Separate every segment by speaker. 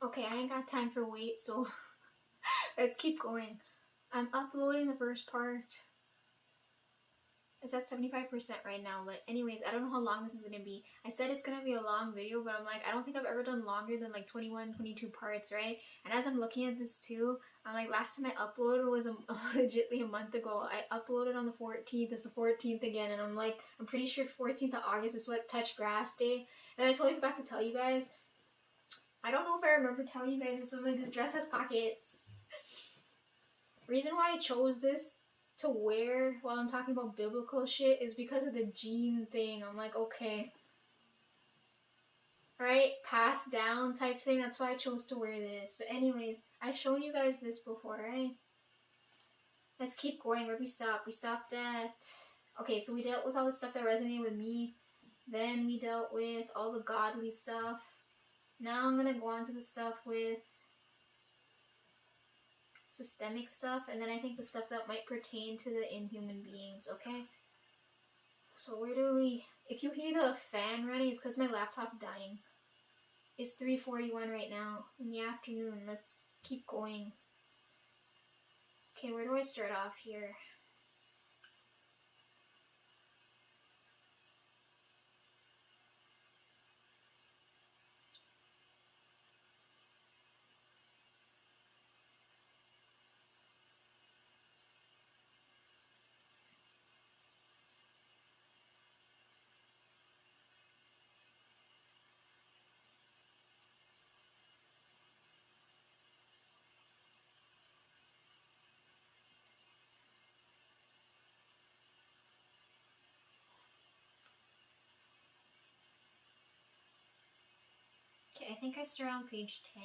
Speaker 1: Okay, I ain't got time for wait, so let's keep going. I'm uploading the first part. It's at 75% right now, but anyways, I don't know how long this is going to be. I said it's going to be a long video, but I'm like, I don't think I've ever done longer than like 21, 22 parts, right? And as I'm looking at this too, I'm like, last time I uploaded was legitly a month ago. I uploaded on the 14th, it's the 14th again, and I'm like, I'm pretty sure 14th of August is what Touch Grass Day. And I totally forgot to tell you guys, I don't know if I remember telling you guys this, but like, this dress has pockets. Reason why I chose this to wear while I'm talking about biblical shit is because of the jean thing. I'm like, okay, right, passed down type thing. That's why I chose to wear this. But anyways, I've shown you guys this before, right? Let's keep going. Where we stopped? We stopped at, okay, so we dealt with all the stuff that resonated with me. Then we dealt with all the godly stuff. Now I'm gonna go on to the stuff with systemic stuff, and then I think the stuff that might pertain to the inhuman beings, okay? So where do we... If you hear the fan running, it's because my laptop's dying. It's 3:41 right now in the afternoon. Let's keep going. Okay, where do I start off here? Okay, I think I start on page 10.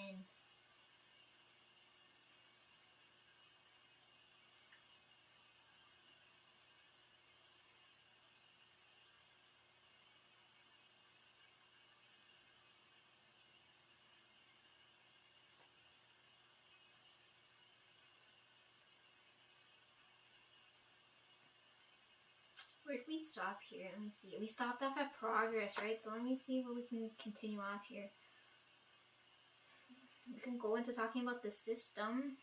Speaker 1: Where did we stop here? Let me see. We stopped off at progress, right? So let me see where we can continue off here. We can go into talking about the system.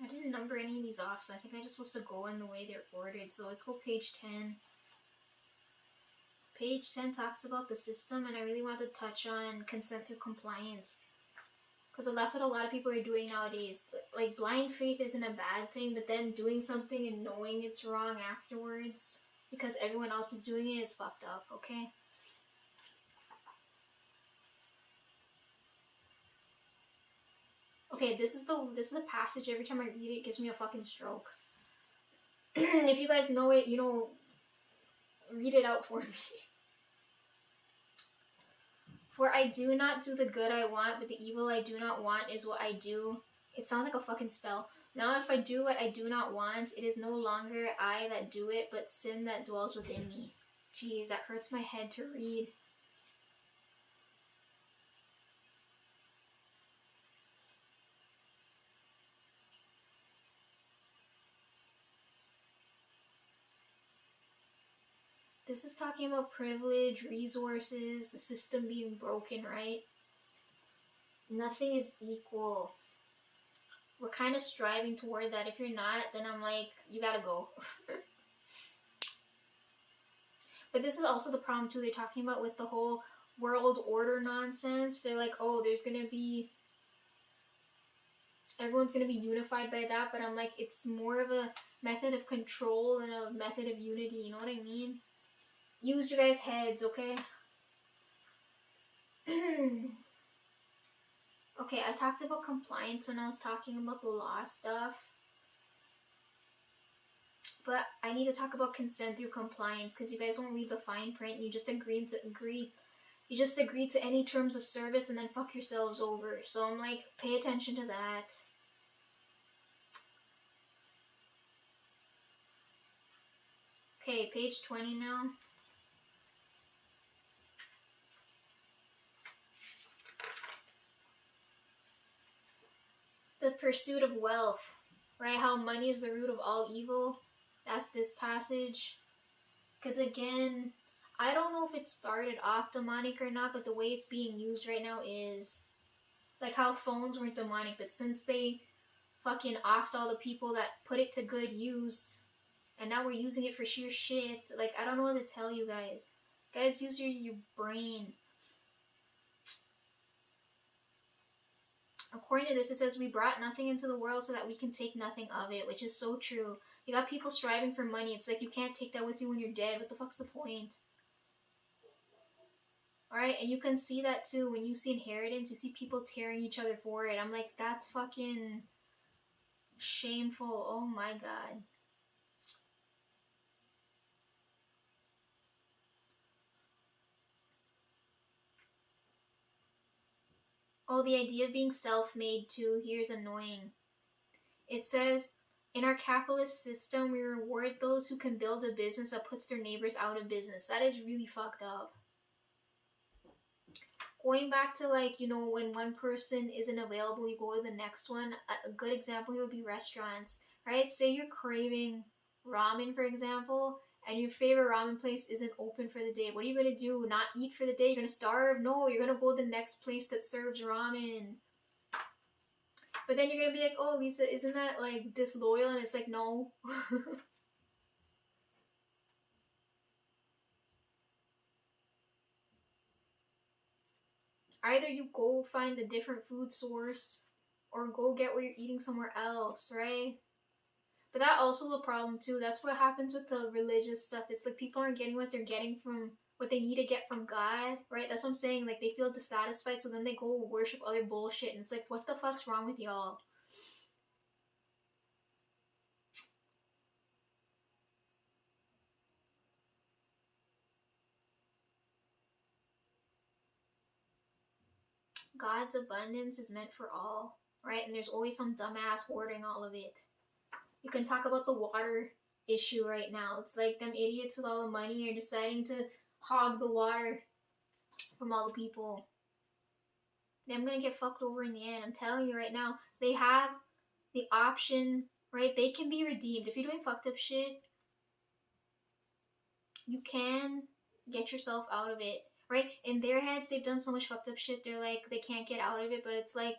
Speaker 1: I didn't number any of these off, so I think I'm just supposed to go in the way they're ordered. So let's go page 10. Page 10 talks about the system, and I really want to touch on consent through compliance. Because that's what a lot of people are doing nowadays. Like, blind faith isn't a bad thing, but then doing something and knowing it's wrong afterwards because everyone else is doing it is fucked up, okay? Okay, this is the passage. Every time I read it, it gives me a fucking stroke. If you guys know it, you know, read it out for me. For I do not do the good I want, but the evil I do not want is what I do. It sounds like a fucking spell. Now if I do what I do not want, it is no longer I that do it, but sin that dwells within me. Jeez, that hurts my head to read. This is talking about privilege, resources, the system being broken, right? Nothing is equal. We're kind of striving toward that. If you're not, then I'm like, you gotta go. But this is also the problem too. They're talking about with the whole world order nonsense. They're like, oh, there's gonna be, everyone's gonna be unified by that. But I'm like, it's more of a method of control than a method of unity. You know what I mean? Use your guys' heads, okay? Okay, I talked about compliance when I was talking about the law stuff. But I need to talk about consent through compliance because you guys don't read the fine print. You just agree to any terms of service and then fuck yourselves over. So I'm like, pay attention to that. Okay, page 20 now. The pursuit of wealth, right? How money is the root of all evil. That's this passage. Because again, I don't know if it started off demonic or not, but the way it's being used right now is like how phones weren't demonic, but since they fucking offed all the people that put it to good use, and now we're using it for sheer shit. Like, I don't know what to tell you guys. Guys, use your brain. According to this, it says, we brought nothing into the world so that we can take nothing of it, which is so true. You got people striving for money. It's like you can't take that with you when you're dead. What the fuck's the point? Alright, and you can see that too. When you see inheritance, you see people tearing each other for it. I'm like, that's fucking shameful. Oh my god. Oh, the idea of being self-made too, here's annoying. It says, in our capitalist system, we reward those who can build a business that puts their neighbors out of business. That is really fucked up. Going back to, like, you know, when one person isn't available, you go to the next one. A good example would be restaurants, right? Say you're craving ramen, for example, and your favorite ramen place isn't open for the day. What are you going to do? Not eat for the day? You're going to starve? No, you're going to go to the next place that serves ramen. But then you're going to be like, oh, Lisa, isn't that, like, disloyal? And it's like, no. Either you go find a different food source or go get what you're eating somewhere else, right? But that also a problem too. That's what happens with the religious stuff. It's like people aren't getting what they're getting from what they need to get from God, right? That's what I'm saying. Like they feel dissatisfied, so then they go worship other bullshit, and it's like, what the fuck's wrong with y'all? God's abundance is meant for all, right? And there's always some dumbass hoarding all of it. You can talk about the water issue right now. It's like them idiots with all the money are deciding to hog the water from all the people. I'm gonna get fucked over in the end. I'm telling you right now. They have the option, right? They can be redeemed. If you're doing fucked up shit, you can get yourself out of it, right? In their heads, they've done so much fucked up shit, they're like, they can't get out of it, but it's like,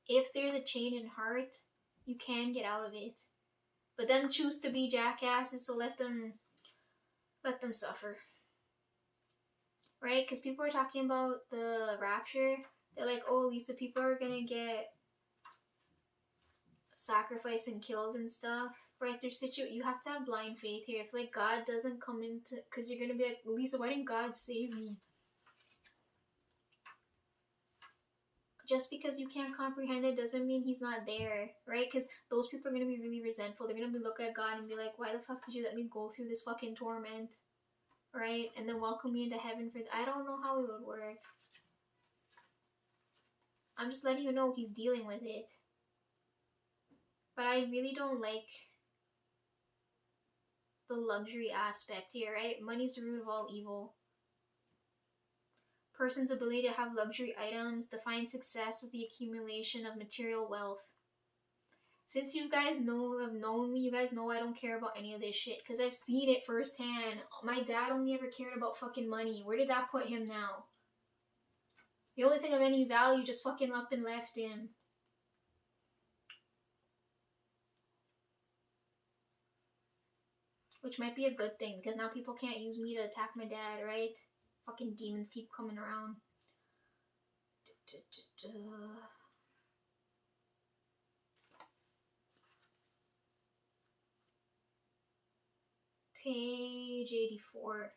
Speaker 1: if there's a change in heart, you can get out of it. But them choose to be jackasses, so let them suffer. Right? Because people are talking about the rapture. They're like, oh, Lisa, people are gonna get sacrificed and killed and stuff. Right? You have to have blind faith here. If like God doesn't come into, because you're gonna be like, Lisa, why didn't God save me? Just because you can't comprehend it doesn't mean he's not there, right? Because those people are going to be really resentful. They're going to be looking at God and be like, why the fuck did you let me go through this fucking torment, right? And then welcome me into heaven for I don't know how it would work. I'm just letting you know he's dealing with it. But I really don't like the luxury aspect here, right? Money's the root of all evil. Person's ability to have luxury items defines success as the accumulation of material wealth. Since you guys have known me, you guys know I don't care about any of this shit, because I've seen it firsthand. My dad only ever cared about fucking money. Where did that put him now? The only thing of any value just fucking up and left him. Which might be a good thing, because now people can't use me to attack my dad, right? Fucking demons keep coming around. Page 84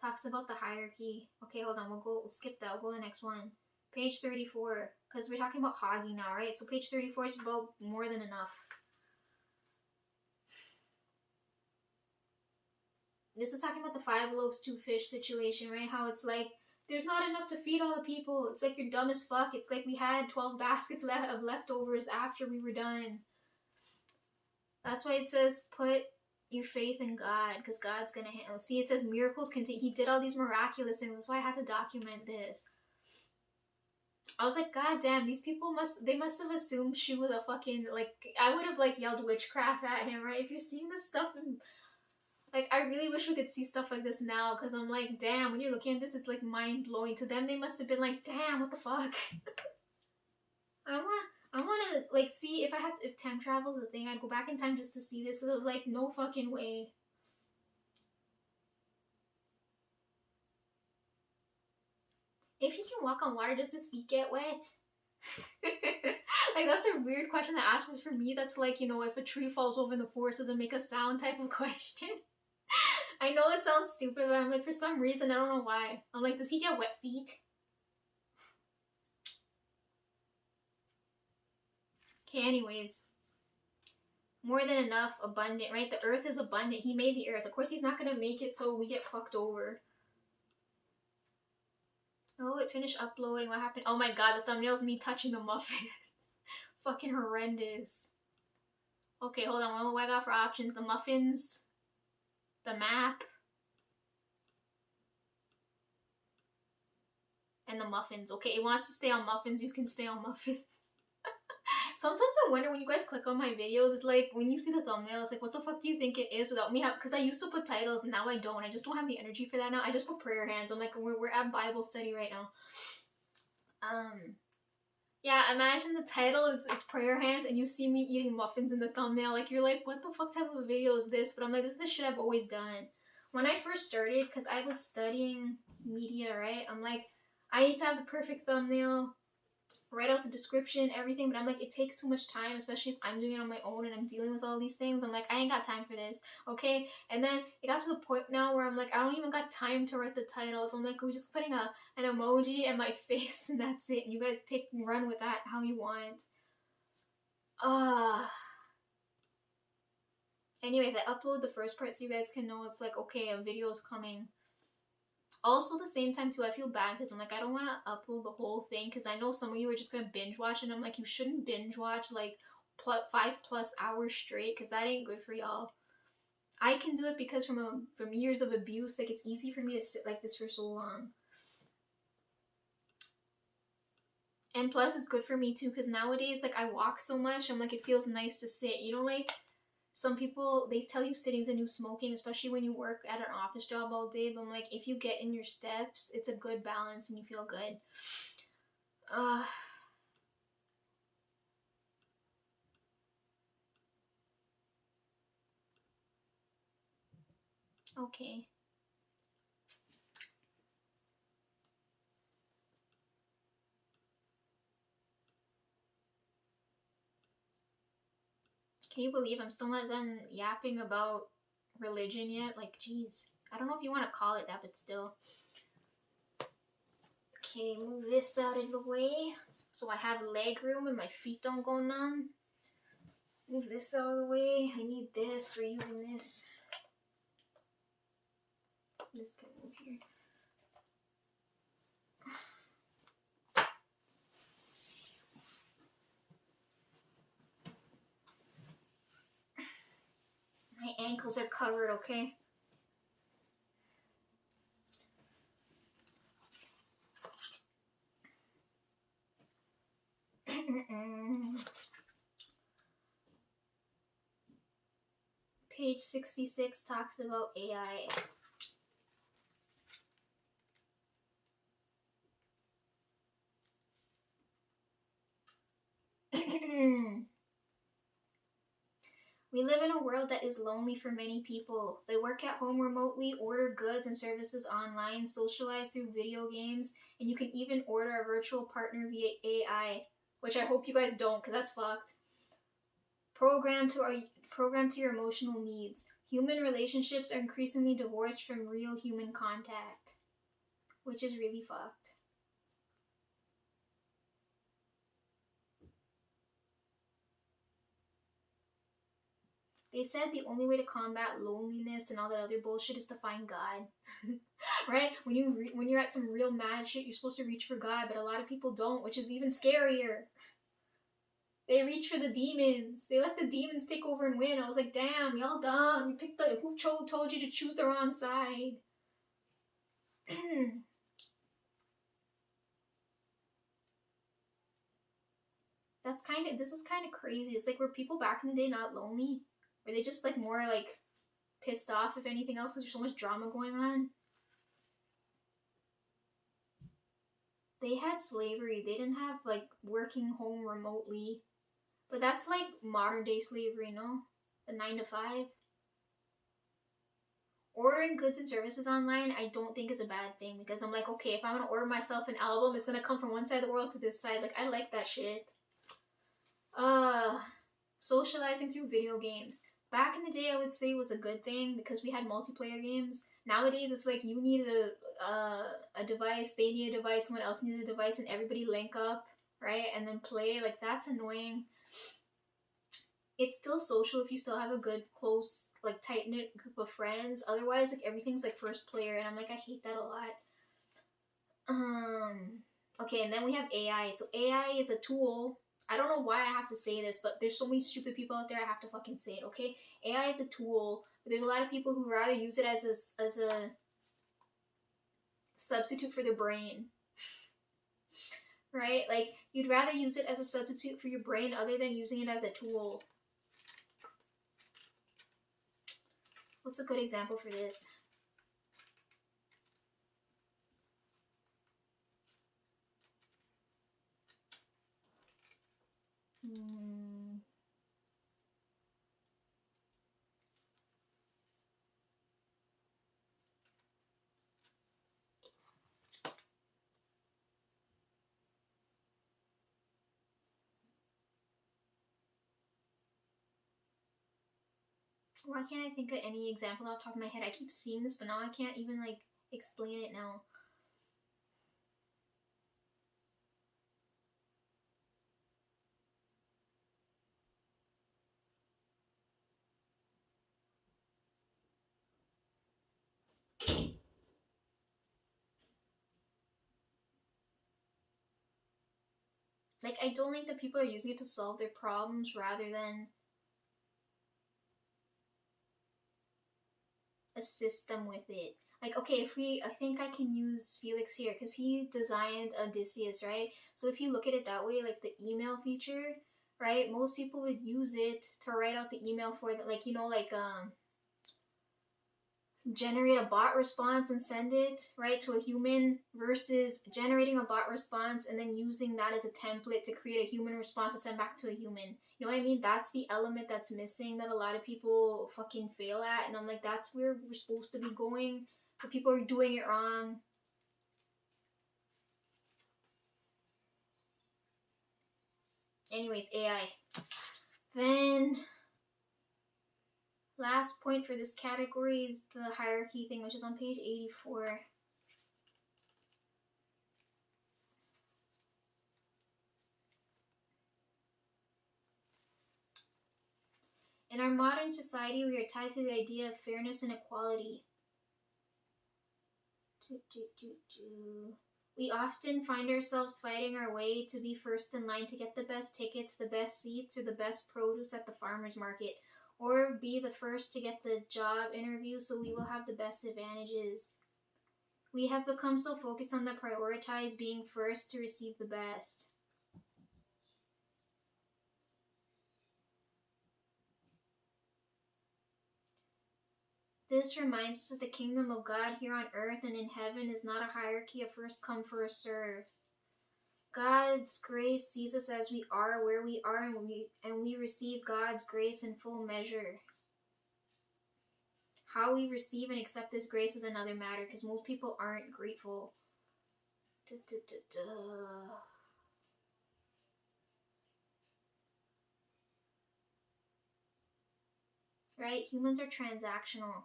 Speaker 1: talks about the hierarchy. Okay, hold on, we'll skip that. We'll go to the next one. Page 34, because we're talking about hogging now, right? So page 34 is about more than enough. This is talking about the 5 loaves, 2 fish situation, right? How it's like, there's not enough to feed all the people. It's like you're dumb as fuck. It's like we had 12 baskets of leftovers after we were done. That's why it says, put your faith in God, because God's gonna handle. See, it says miracles continue. He did all these miraculous things. That's why I had to document this. I was like, God damn, these people they must have assumed she was a fucking, like, I would have, like, yelled witchcraft at him, right? If you're seeing this stuff, and, like, I really wish we could see stuff like this now, because I'm like, damn, when you're looking at this, it's, like, mind-blowing. To them, they must have been like, damn, what the fuck? I want to, like, see if time travel's the thing, I'd go back in time just to see this. So it was like, no fucking way. If he can walk on water, does his feet get wet? Like, that's a weird question to ask, but for me, that's like, you know, if a tree falls over in the forest, does it make a sound type of question? I know it sounds stupid, but I'm like, for some reason, I don't know why. I'm like, does he get wet feet? Okay, anyways. More than enough, abundant, right? The earth is abundant. He made the earth. Of course, he's not gonna make it so we get fucked over. Oh, it finished uploading. What happened? Oh my god, the thumbnail's me touching the muffins. Fucking horrendous. Okay, hold on. What do I got for options? The muffins, the map, and the muffins. Okay, it wants to stay on muffins. You can stay on muffins. Sometimes I wonder when you guys click on my videos, it's like when you see the thumbnail, it's like, what the fuck do you think it is without me? Because I used to put titles and now I don't. I just don't have the energy for that now. I just put prayer hands. I'm like, we're at Bible study right now. Yeah, imagine the title is prayer hands and you see me eating muffins in the thumbnail. Like, you're like, what the fuck type of a video is this? But I'm like, this is the shit I've always done. When I first started, because I was studying media, right? I'm like, I need to have the perfect thumbnail, write out the description, everything, but I'm like, it takes too much time, especially if I'm doing it on my own and I'm dealing with all these things. I'm like, I ain't got time for this, okay? And then it got to the point now where I'm like, I don't even got time to write the titles. I'm like, we're just putting an emoji and my face and that's it. And you guys take and run with that how you want. Anyways, I upload the first part so you guys can know it's like, okay, a video is coming. Also, at the same time, too, I feel bad because I'm like, I don't want to upload the whole thing because I know some of you are just going to binge watch, and I'm like, you shouldn't binge watch like 5+ hours straight because that ain't good for y'all. I can do it because from years of abuse, like, it's easy for me to sit like this for so long. And plus, it's good for me, too, because nowadays, like, I walk so much, I'm like, it feels nice to sit. You know, like, some people, they tell you sitting's a new smoking, especially when you work at an office job all day. But I'm like, if you get in your steps, it's a good balance and you feel good. Okay. Can you believe I'm still not done yapping about religion yet? Like, jeez. I don't know if you want to call it that, but still. Okay, move this out of the way so I have leg room and my feet don't go numb. Move this out of the way. I need this. We're using this. This can move here. My ankles are covered, okay? Page 66 talks about AI. We live in a world that is lonely for many people. They work at home remotely, order goods and services online, socialize through video games, and you can even order a virtual partner via AI, which I hope you guys don't, because that's fucked. Programmed to your emotional needs. Human relationships are increasingly divorced from real human contact, which is really fucked. They said the only way to combat loneliness and all that other bullshit is to find God. Right? When you're at some real mad shit, you're supposed to reach for God, but a lot of people don't, which is even scarier. They reach for the demons. They let the demons take over and win. I was like, damn, y'all dumb. You picked who told you to choose the wrong side? This is kind of crazy. It's like, were people back in the day not lonely? Were they just like more like pissed off, if anything else, because there's so much drama going on? They had slavery. They didn't have like working home remotely. But that's like modern day slavery, no? The 9 to 5. Ordering goods and services online, I don't think is a bad thing, because I'm like, okay, if I'm gonna order myself an album, it's gonna come from one side of the world to this side. Like, I like that shit. Uh, Socializing through video games. Back in the day, I would say it was a good thing because we had multiplayer games. Nowadays, it's like you need a device, they need a device, someone else needs a device, and everybody link up, right? And then play. Like, that's annoying. It's still social if you still have a good, close, like tight knit group of friends. Otherwise, like everything's like first player, and I'm like, I hate that a lot. Okay, and then we have AI. So AI is a tool. I don't know why I have to say this, but there's so many stupid people out there. I have to fucking say it. Okay, AI is a tool, but there's a lot of people who rather use it as a substitute for their brain, right? Like, you'd rather use it as a substitute for your brain other than using it as a tool. What's a good example for this? Why can't I think of any example off the top of my head? I keep seeing this, but now I can't even like explain it now. Like, I don't think that people are using it to solve their problems rather than assist them with it. Like, okay, I think I can use Felix here because he designed Odysseus, right? So if you look at it that way, like the email feature, right? Most people would use it to write out the email for the, like, like generate a bot response and send it right to a human, versus generating a bot response and then using that as a template to create a human response to send back to a human. You know what I mean? That's the element that's missing that a lot of people fucking fail at, and I'm like, that's where we're supposed to be going, but people are doing it wrong. Anyways, AI. Then last point for this category is the hierarchy thing, which is on page 84. In our modern society, we are tied to the idea of fairness and equality. We often find ourselves fighting our way to be first in line to get the best tickets, the best seats, or the best produce at the farmer's market, or be the first to get the job interview so we will have the best advantages. We have become so focused on the prioritize being first to receive the best. This reminds us that the kingdom of God here on earth and in heaven is not a hierarchy of first come, first serve. God's grace sees us as we are, where we are, and we receive God's grace in full measure. How we receive and accept this grace is another matter, because most people aren't grateful. Right? Humans are transactional.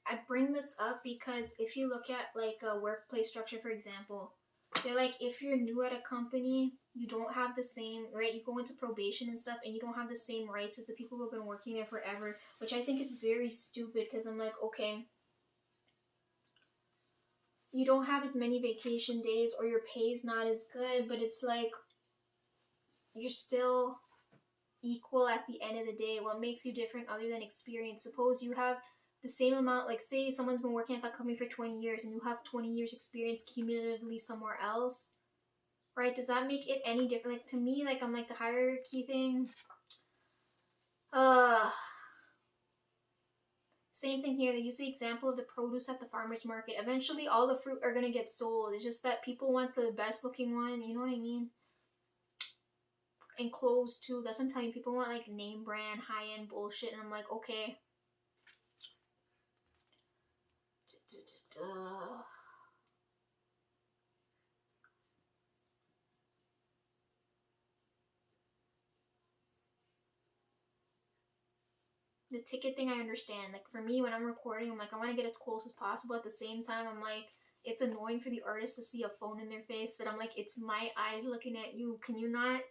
Speaker 1: I bring this up because if you look at like a workplace structure, for example, they're like, if you're new at a company, you don't have the same, right? You go into probation and stuff, and you don't have the same rights as the people who have been working there forever, which I think is very stupid, because I'm like, okay, you don't have as many vacation days, or your pay's not as good, but it's like, you're still equal at the end of the day. What makes you different other than experience? Suppose you have the same amount, like say someone's been working at that company for 20 years and you have 20 years experience cumulatively somewhere else, right? Does that make it any different? Like to me, like I'm like the hierarchy thing. Same thing here. They use the example of the produce at the farmer's market. Eventually all the fruit are gonna get sold. It's just that people want the best looking one, you know what I mean? And clothes too. That's what I'm telling you. People want like name brand, high end bullshit, and I'm like, okay. The ticket thing I understand. Like for me, when I'm recording, I'm like, I want to get as close as possible. At the same time, I'm like, it's annoying for the artist to see a phone in their face, but I'm like, it's my eyes looking at you. Can you not?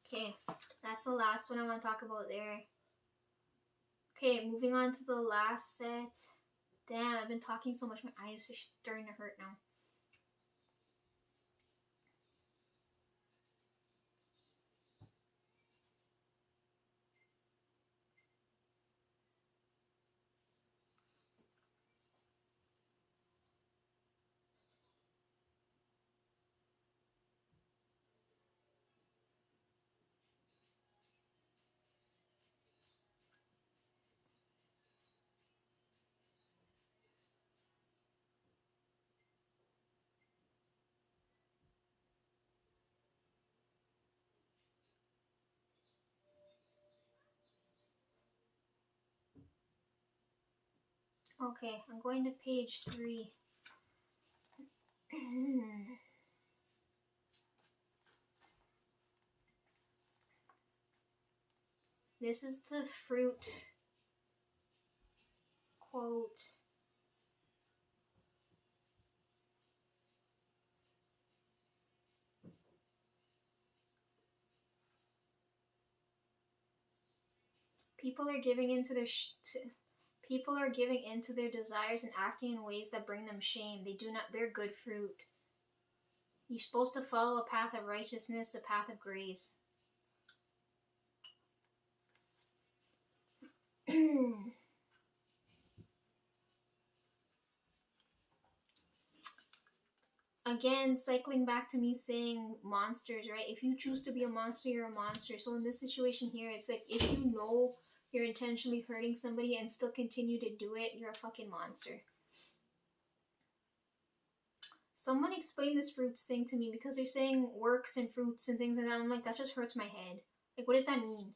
Speaker 1: Okay, that's the last one I want to talk about there. Okay, moving on to the last set. Damn, I've been talking so much, my eyes are starting to hurt now. Okay, I'm going to page 3. This is the fruit quote. People are giving into their people are giving into their desires and acting in ways that bring them shame. They do not bear good fruit. You're supposed to follow a path of righteousness, a path of grace. Again, cycling back to me saying monsters, right? If you choose to be a monster, you're a monster. So in this situation here, it's like if you know you're intentionally hurting somebody and still continue to do it, you're a fucking monster. Someone explain this fruits thing to me because they're saying works and fruits and things like that. I'm like, that just hurts my head. Like, what does that mean?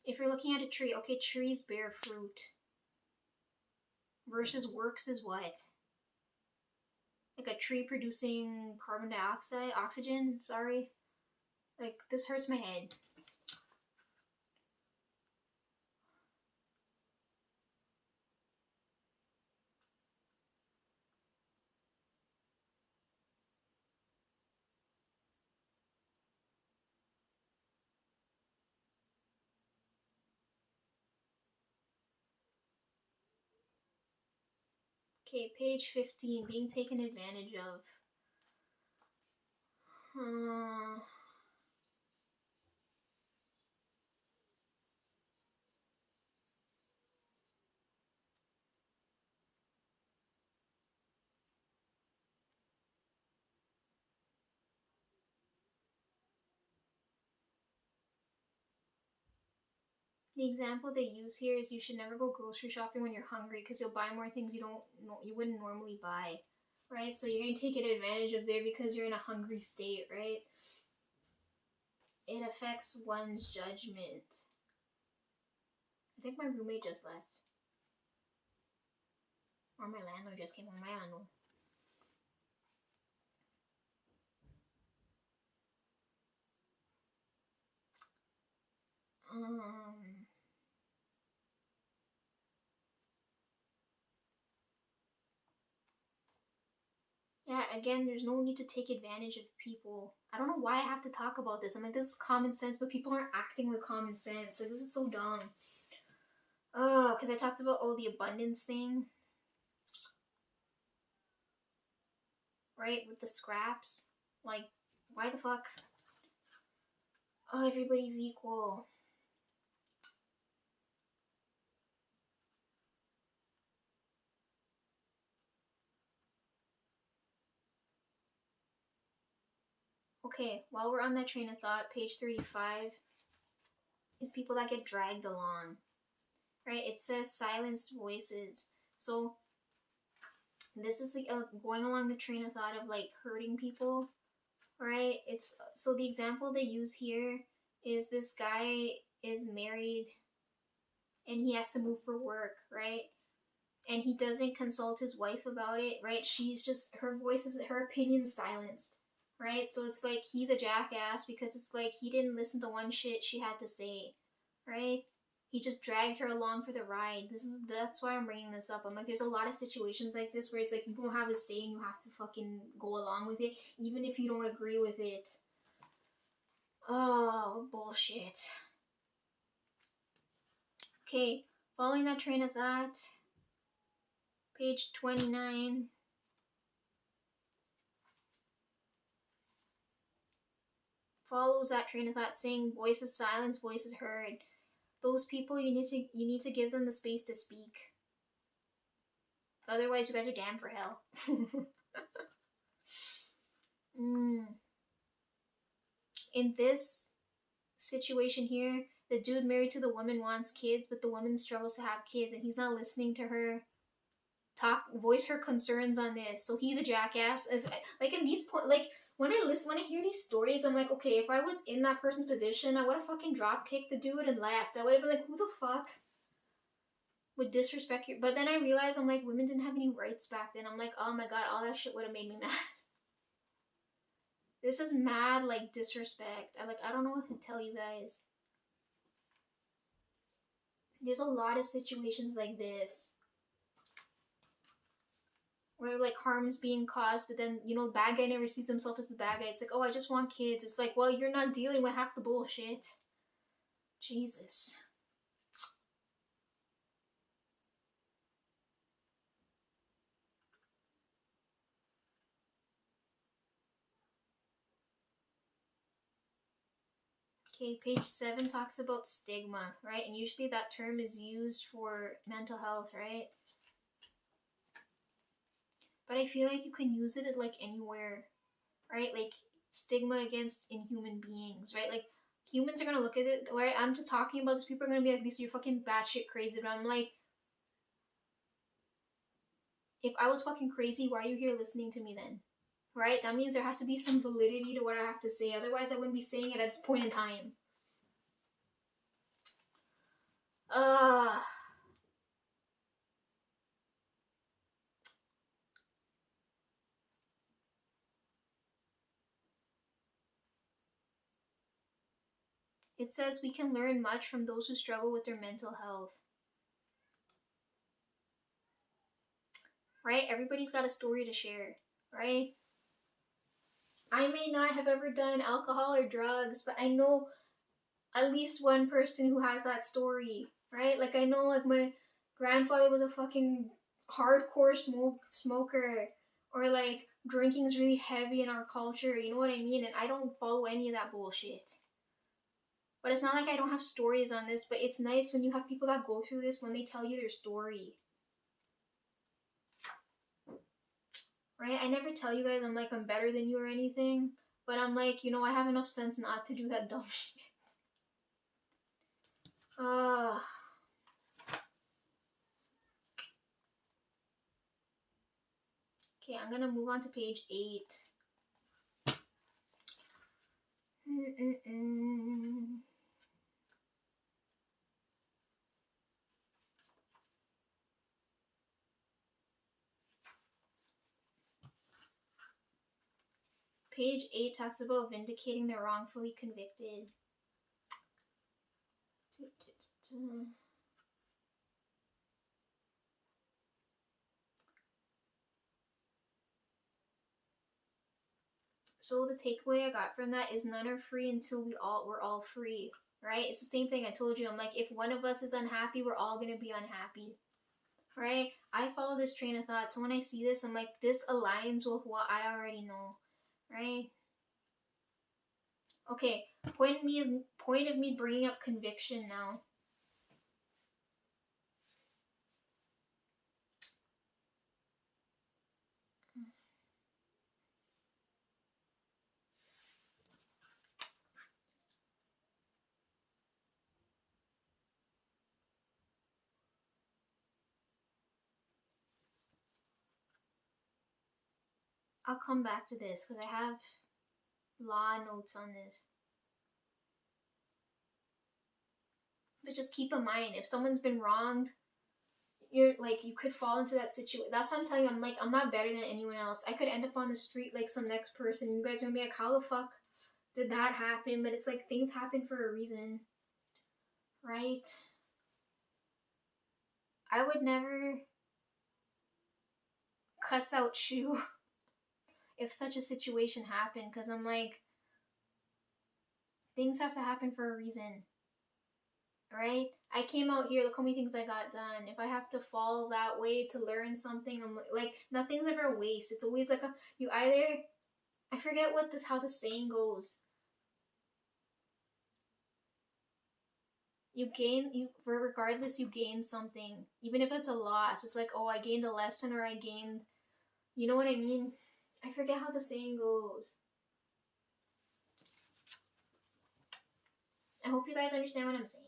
Speaker 1: If you're looking at a tree, okay, trees bear fruit. Versus works is what? Like a tree producing carbon dioxide, oxygen, sorry. Like, this hurts my head. Okay, page 15, being taken advantage of. The example they use here is you should never go grocery shopping when you're hungry because you'll buy more things you wouldn't normally buy, right? So you're gonna take advantage of there because you're in a hungry state, right? It affects one's judgment. I think my roommate just left, or my landlord just came home. I don't know. Yeah, again, there's no need to take advantage of people. I don't know why I have to talk about this. I'm like, this is common sense, but people aren't acting with common sense. Like, this is so dumb. Oh, because I talked about, the abundance thing. right? With the scraps. Like, why the fuck? Oh, everybody's equal. Okay, while we're on that train of thought, page 35 is people that get dragged along, right? It says silenced voices. So this is the going along the train of thought of like hurting people, right? It's so the example they use here is this guy is married and he has to move for work, right? And he doesn't consult his wife about it, right? She's just her voice is her opinion's silenced, right? So it's like he's a jackass because it's like he didn't listen to one shit she had to say, right? He just dragged her along for the ride. That's why I'm bringing this up. I'm like, there's a lot of situations like this where it's like you don't have a say and you have to fucking go along with it, even if you don't agree with it. Oh, bullshit. Okay, following that train of thought, page 29. Follows that train of thought saying voices silenced, voices heard. Those people you need to give them the space to speak. Otherwise you guys are damned for hell. In this situation here, the dude married to the woman wants kids, but the woman struggles to have kids and he's not listening to her voice her concerns on this. So he's a jackass. If like in these like when I hear these stories, I'm like, okay, if I was in that person's position, I would have fucking drop kicked the dude and left. I would have been like, who the fuck would disrespect you? But then I realized I'm like, women didn't have any rights back then. I'm like, oh my god, all that shit would have made me mad. This is mad like disrespect. I don't know what to tell you guys. There's a lot of situations like this where like harm's being caused, but then the bad guy never sees himself as the bad guy. It's like, oh, I just want kids. It's like, well, you're not dealing with half the bullshit. Jesus. Okay, page 7 talks about stigma, right? And usually that term is used for mental health, right? But I feel like you can use it at like anywhere, right? Like stigma against inhuman beings, right? Like humans are gonna look at it, right? I'm just talking about this. People are gonna be like, "These are fucking batshit crazy," but I'm like, if I was fucking crazy, why are you here listening to me then? Right? That means there has to be some validity to what I have to say. Otherwise, I wouldn't be saying it at this point in time. Uh it says we can learn much from those who struggle with their mental health. Right? Everybody's got a story to share, right? I may not have ever done alcohol or drugs, but I know at least one person who has that story, right? Like I know like my grandfather was a fucking hardcore smoker, or like drinking's really heavy in our culture, you know what I mean? And I don't follow any of that bullshit. But it's not like I don't have stories on this, but it's nice when you have people that go through this when they tell you their story. Right? I never tell you guys I'm like I'm better than you or anything, but I'm like, I have enough sense not to do that dumb shit. Ah. Okay, I'm gonna move on to page 8. Page 8 talks about vindicating the wrongfully convicted. So the takeaway I got from that is none are free until we're all free, right? It's the same thing I told you. I'm like, if one of us is unhappy, we're all gonna be unhappy. right? I follow this train of thought. So when I see this, I'm like, this aligns with what I already know, right? Okay, point of me bringing up conviction now. I'll come back to this because I have law notes on this. But just keep in mind, if someone's been wronged, you're like, you could fall into that situation. That's what I'm telling you. I'm like, I'm not better than anyone else. I could end up on the street like some next person. You guys are gonna be like, how the fuck did that happen? But it's like things happen for a reason, right? I would never cuss out Shu if such a situation happened, because I'm like, things have to happen for a reason, right? I came out here, look how many things I got done. If I have to fall that way to learn something, I'm like, nothing's ever a waste. It's always like you either, I forget how the saying goes. Regardless, you gain something, even if it's a loss. It's like, oh, I gained a lesson, or I gained, you know what I mean? I forget how the saying goes. I hope you guys understand what I'm saying.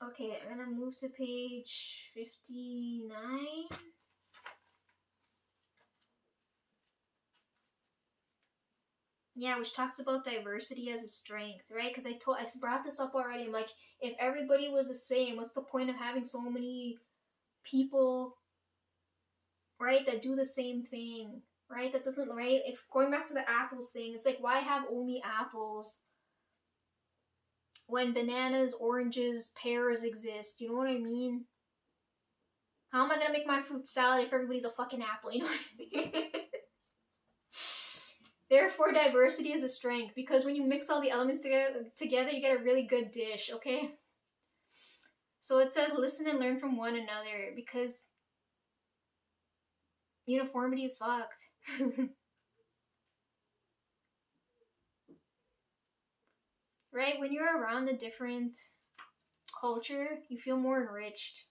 Speaker 1: Okay, I'm gonna move to page 59. Yeah, which talks about diversity as a strength, right? Because I brought this up already. I'm like, if everybody was the same, what's the point of having so many people, right, that do the same thing, right? That doesn't, right? If going back to the apples thing, it's like, why have only apples when bananas, oranges, pears exist? You know what I mean? How am I gonna make my fruit salad if everybody's a fucking apple? You know what I mean? Therefore, diversity is a strength, because when you mix all the elements together, you get a really good dish, okay? So it says listen and learn from one another, because uniformity is fucked. Right? When you're around a different culture, you feel more enriched.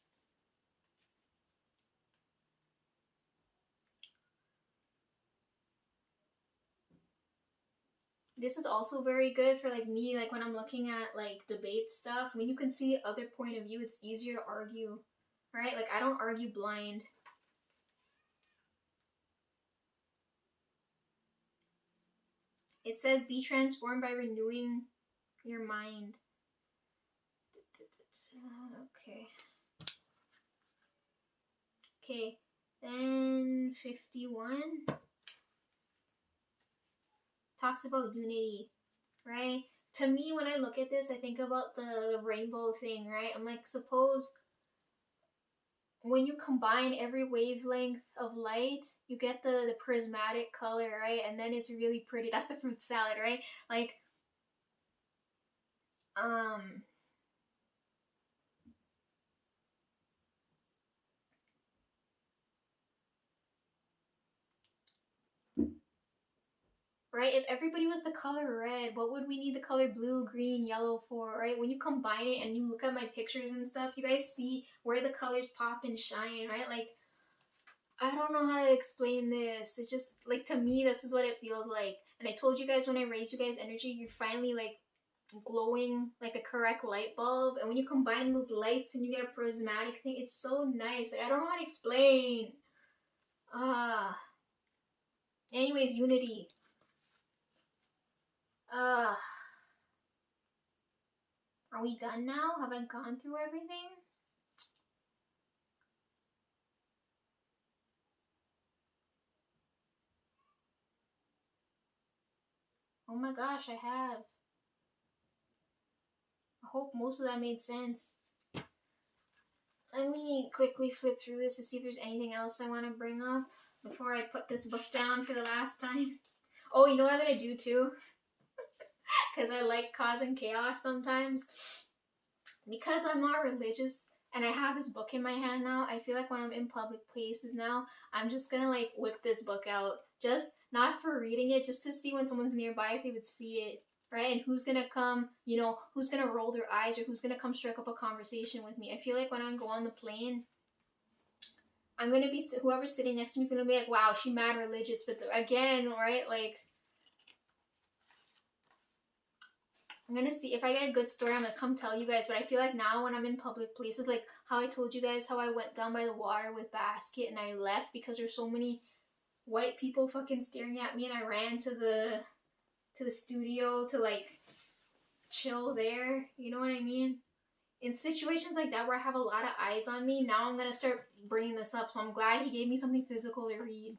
Speaker 1: This is also very good for like me, like when I'm looking at like debate stuff, when you can see other point of view, it's easier to argue. Right? Like I don't argue blind. It says be transformed by renewing your mind. Okay. Okay. Then 51 talks about unity, right? To me, when I look at this, I think about the rainbow thing, right? I'm like, suppose when you combine every wavelength of light, you get the prismatic color, right? And then it's really pretty. That's the fruit salad, right? Like, um, right? If everybody was the color red, what would we need the color blue, green, yellow for, right? When you combine it and you look at my pictures and stuff, you guys see where the colors pop and shine, right? Like, I don't know how to explain this. It's just like, to me, this is what it feels like. And I told you guys, when I raised you guys' energy, you're finally like glowing like a correct light bulb. And when you combine those lights and you get a prismatic thing, it's so nice. Like, I don't know how to explain. Ah. Anyways, unity. Ah. Are we done now? Have I gone through everything? Oh my gosh, I have. I hope most of that made sense. Let me quickly flip through this to see if there's anything else I want to bring up before I put this book down for the last time. Oh, you know what I'm going to do too? because I like causing chaos sometimes. Because I'm not religious and I have this book in my hand now, I feel like when I'm in public places now, I'm just gonna like whip this book out. Just not for reading it, just to see when someone's nearby if they would see it, right? And who's gonna come, you know, who's gonna roll their eyes or who's gonna come strike up a conversation with me. I feel like when I go on the plane, I'm gonna be, whoever's sitting next to me is gonna be like, wow, she mad religious. But again, right, like, I'm gonna see if I get a good story. I'm gonna come tell you guys. But I feel like now when I'm in public places, like how I told you guys how I went down by the water with basket and I left because there's so many white people fucking staring at me, and I ran to the studio to like chill there. You know what I mean? In situations like that where I have a lot of eyes on me, now I'm gonna start bringing this up. So I'm glad he gave me something physical to read.